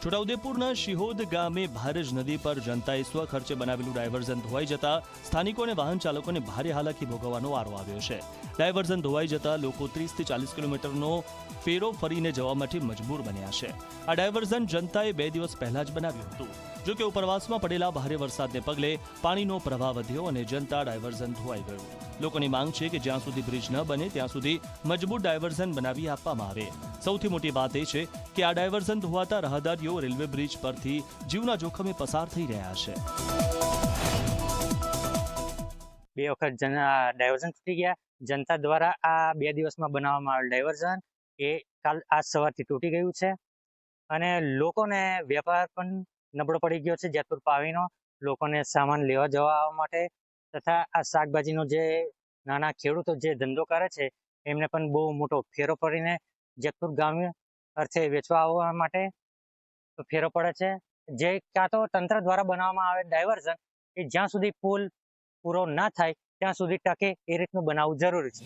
છોટાઉદેપુરના શિહોદ ગામે ભારજ નદી પર જનતાએ સ્વખર્ચે બનાવેલું ડાયવર્ઝન ધોવાઈ જતા સ્થાનિકો અને વાહન ચાલકોને ભારે હાલાકી ભોગવવાનો વારો આવ્યો છે। ડાયવર્ઝન ધોવાઈ જતા લોકો 30 થી 40 કિલોમીટરનો ફેરો ફરીને જવા માટે મજબૂર બન્યા છે। આ ડાયવર્ઝન જનતાએ 2 દિવસ પહેલા જ બનાવ્યું હતું। જો કે ઉપરવાસમાં પડેલા ભારે વરસાદને પગલે પાણીનો પ્રવાહ વધ્યો અને જનતા ડાયવર્ઝન ધોવાઈ ગયું। લોકોની માંગ છે કે જ્યાં સુધી બ્રિજ ન બને ત્યાં સુધી મજબૂત ડાયવર્ઝન બનાવી આપવામાં આવે। સૌથી મોટી વાત એ છે કે આ ડાયવર્ઝન ધોવાતા રાહદારીઓ રેલવે બ્રિજ પરથી જીવના જોખમે પસાર થઈ રહ્યા છે। 2 વખત ડાયવર્ઝન તૂટી ગયા। જનતા દ્વારા આ 2 દિવસમાં બનાવવામાં આવેલ ડાયવર્ઝન એ આજ સવારથી તૂટી ગયું છે અને લોકોને વેપાર પણ નબળો પડી ગયો છે। જેતપુર પાવીનો લોકોને સામાન લેવા જવા આવવા માટે તથા આ શાકભાજીનો જે નાના ખેડૂતો જે ધંધો કરે છે એમને પણ બહુ મોટો ફેરો પડીને જેતપુર ગામે અર્થે વેચવા આવવા માટે ફેરો પડે છે। જે કાં તો તંત્ર દ્વારા બનાવવામાં આવે ડાયવર્ઝન એ જ્યાં સુધી પુલ પૂરો ના થાય ત્યાં સુધી ટકે એ રીતનું બનાવવું જરૂરી છે।